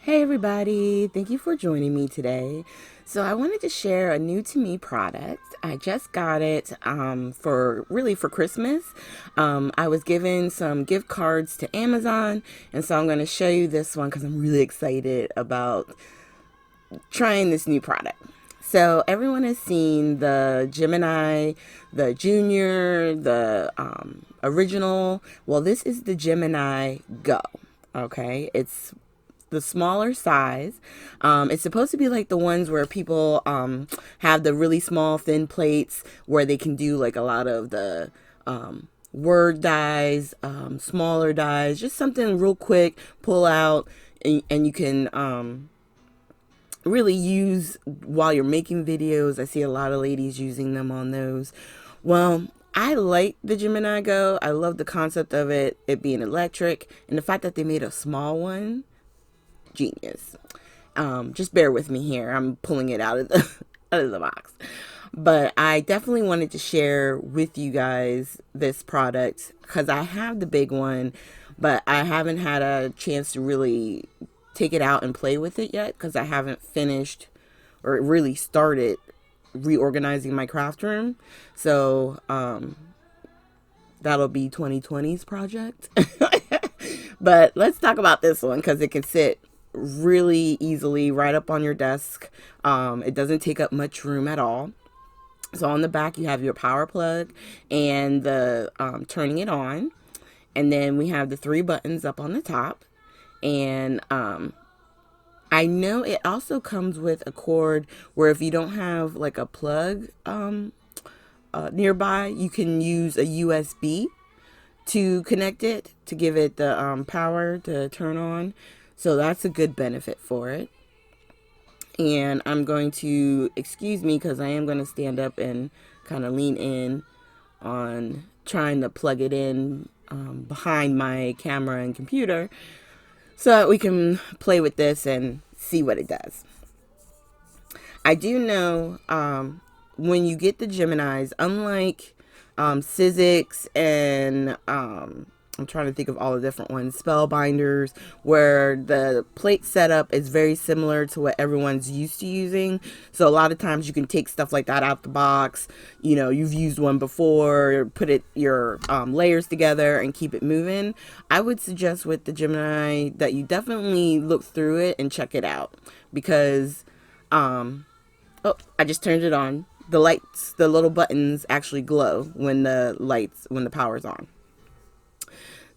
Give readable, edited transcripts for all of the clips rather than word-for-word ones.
Hey everybody, thank you for joining me today. So I wanted to share a new to me product. I just got it for Christmas. I was given some gift cards to Amazon, and so I'm going to show you this one because I'm really excited about trying this new product. So everyone has seen the Gemini, the Junior, the original. Well, this is the Gemini Go. Okay, it's the smaller size. It's supposed to be like the ones where people have the really small thin plates where they can do like a lot of the word dies, smaller dies, just something real quick, pull out, and you can really use while you're making videos. I see a lot of ladies using them on those. Well, I like the Gemini Go. I love the concept of it being electric, and the fact that they made a small one, genius. Just bear with me here. I'm pulling it out of the out of the box. But I definitely wanted to share with you guys this product because I have the big one, but I haven't had a chance to really take it out and play with it yet because I haven't finished or really started reorganizing my craft room. So that'll be 2020's project. But let's talk about this one because it can sit really easily right up on your desk. It doesn't take up much room at all. So on the back, you have your power plug and the turning it on. And then we have the three buttons up on the top. And I know it also comes with a cord where if you don't have like a plug nearby, you can use a USB to connect it to give it the power to turn on. So that's a good benefit for it. And I'm going to, excuse me, because I am going to stand up and kind of lean in on trying to plug it in behind my camera and computer so that we can play with this and see what it does. I do know when you get the Geminis, unlike Sizzix and I'm trying to think of all the different ones, Spellbinders, where the plate setup is very similar to what everyone's used to using. So a lot of times you can take stuff like that out the box. You know, you've used one before, put your layers together and keep it moving. I would suggest with the Gemini that you definitely look through it and check it out because, oh, I just turned it on. The lights, the little buttons actually glow when the power's on.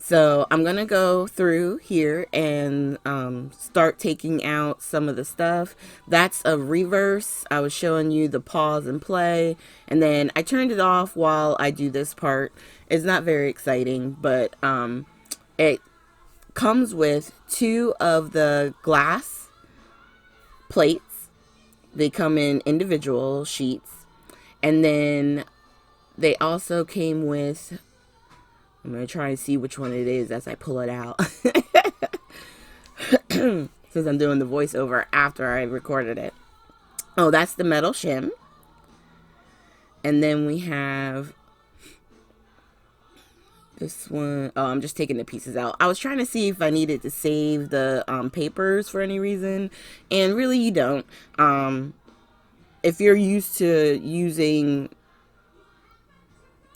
So I'm going to go through here and start taking out some of the stuff. That's a reverse. I was showing you the pause and play. And then I turned it off while I do this part. It's not very exciting, but it comes with two of the glass plates. They come in individual sheets. And then they also came with, I'm going to try and see which one it is as I pull it out. Since I'm doing the voiceover after I recorded it. Oh, that's the metal shim. And then we have this one. Oh, I'm just taking the pieces out. I was trying to see if I needed to save the papers for any reason. And really you don't. If you're used to using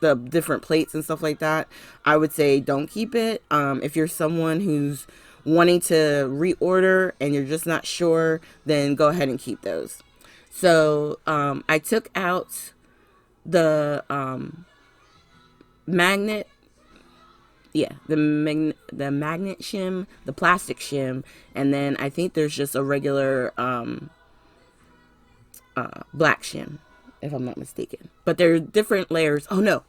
the different plates and stuff like that, I would say don't keep it. If you're someone who's wanting to reorder and you're just not sure, then go ahead and keep those. So I took out the magnet, the magnet shim, the plastic shim, and then I think there's just a regular black shim, if I'm not mistaken. But there are different layers. Oh no,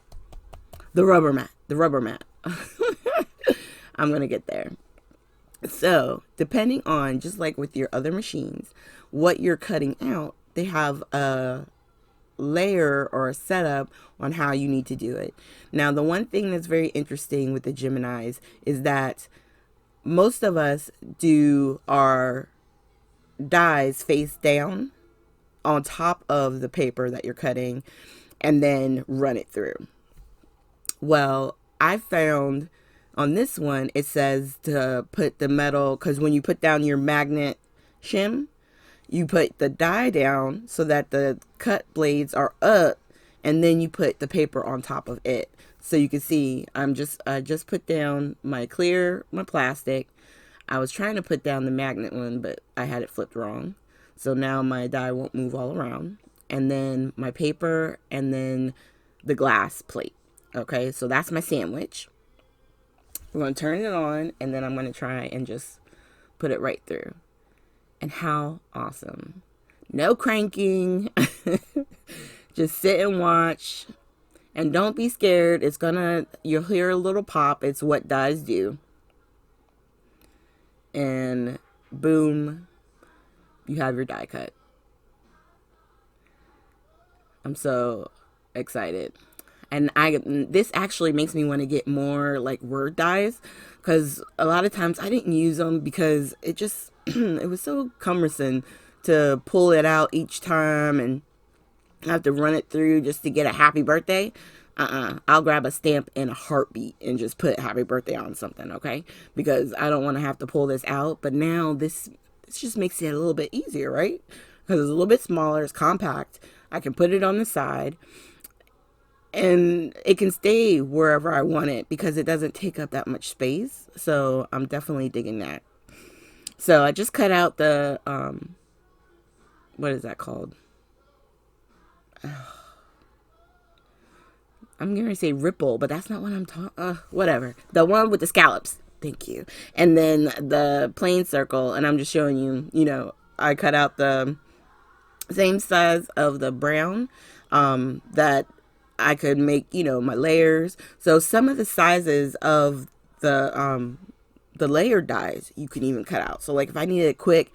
the rubber mat. I'm gonna get there. So depending on, just like with your other machines, what you're cutting out, they have a layer or a setup on how you need to do it. Now, the one thing that's very interesting with the Geminis is that most of us do our dies face down on top of the paper that you're cutting and then run it through. Well, I found On this one, it says to put the metal, because when you put down your magnet shim, you put the die down so that the cut blades are up, and then you put the paper on top of it. So you can see I just put down my plastic. I was trying to put down the magnet one, but I had it flipped wrong. So now my die won't move all around. And then my paper, and then the glass plate. Okay, so that's my sandwich. We're going to turn it on, and then I'm going to try and just put it right through. And how awesome. No cranking. Just sit and watch. And don't be scared. You'll hear a little pop. It's what dies do. And boom, you have your die cut. I'm so excited. And this actually makes me want to get more like word dies, because a lot of times I didn't use them because it just it was so cumbersome to pull it out each time and have to run it through just to get a happy birthday. I'll grab a stamp in a heartbeat and just put happy birthday on something, okay? Because I don't want to have to pull this out. But now this just makes it a little bit easier, right? Because it's a little bit smaller, it's compact. I can put it on the side, and it can stay wherever I want it because it doesn't take up that much space. So I'm definitely digging that. So I just cut out the, what is that called? I'm going to say ripple, but that's not what I'm talking, whatever. The one with the scallops. Thank you. And then the plain circle, and I'm just showing you, I cut out the same size of the brown, that I could make, my layers. So some of the sizes of the layer dies you can even cut out. So like if I needed a quick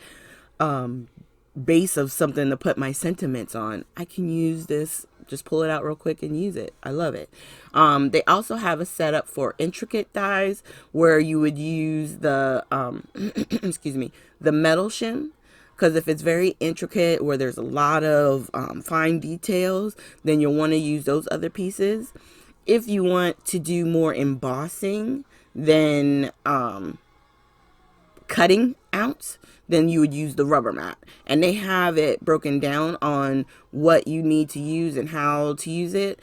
base of something to put my sentiments on, I can use this, just pull it out real quick and use it. I love it. They also have a setup for intricate dies where you would use the excuse me, the metal shim. Because if it's very intricate, where there's a lot of fine details, then you'll want to use those other pieces. If you want to do more embossing than cutting out, then you would use the rubber mat. And they have it broken down on what you need to use and how to use it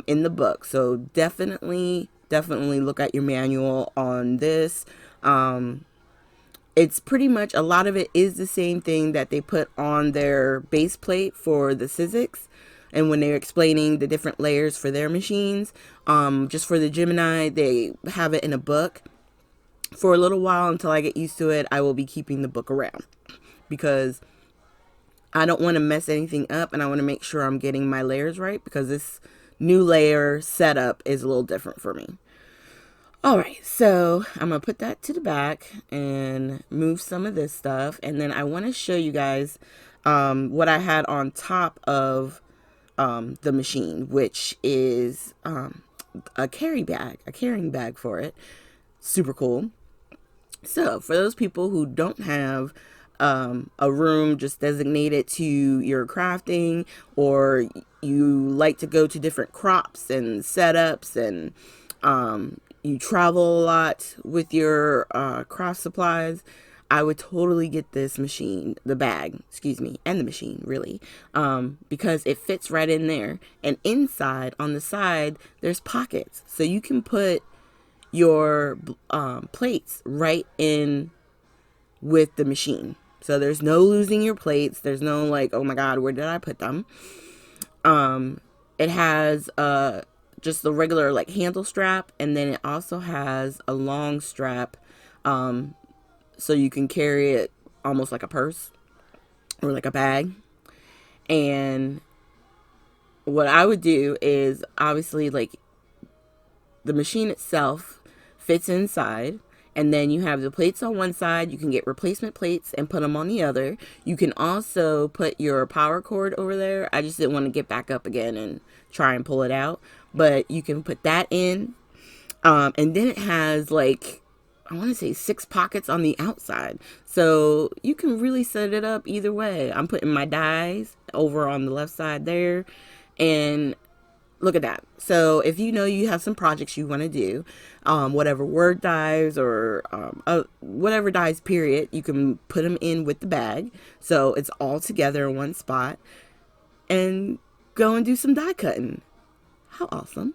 in the book. So definitely look at your manual on this. It's pretty much, a lot of it is the same thing that they put on their base plate for the Sizzix. And when they're explaining the different layers for their machines, just for the Gemini, they have it in a book. For a little while, until I get used to it, I will be keeping the book around because I don't want to mess anything up, and I want to make sure I'm getting my layers right, because this new layer setup is a little different for me. All right, so I'm going to put that to the back and move some of this stuff. And then I want to show you guys what I had on top of the machine, which is a carrying bag for it. Super cool. So for those people who don't have a room just designated to your crafting, or you like to go to different crops and setups, and you travel a lot with your craft supplies, I would totally get this machine, the bag, and the machine, really, because it fits right in there. And inside, on the side, there's pockets. So you can put your plates right in with the machine. So there's no losing your plates. There's no like, oh my God, where did I put them? It has just the regular like handle strap, and then it also has a long strap, so you can carry it almost like a purse or like a bag. And what I would do is, obviously, like, the machine itself fits inside, and then you have the plates on one side. You can get replacement plates and put them on the other. You can also put your power cord over there. I just didn't want to get back up again and try and pull it out, but you can put that in. And then it has, like, I want to say 6 pockets on the outside. So you can really set it up either way. I'm putting my dies over on the left side there. And look at that. So if you know you have some projects you want to do, whatever word dies or whatever dies, period, you can put them in with the bag. So it's all together in one spot and go and do some die cutting. How awesome.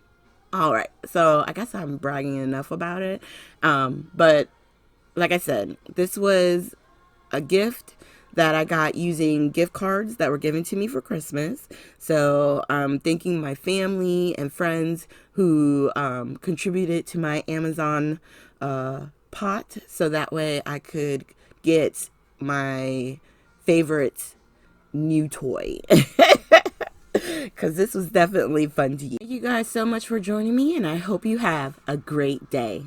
All right. So I guess I'm bragging enough about it. But like I said, this was a gift that I got using gift cards that were given to me for Christmas. So I'm thanking my family and friends who contributed to my Amazon pot, so that way I could get my favorite new toy. Because this was definitely fun to use. Thank you guys so much for joining me, and I hope you have a great day.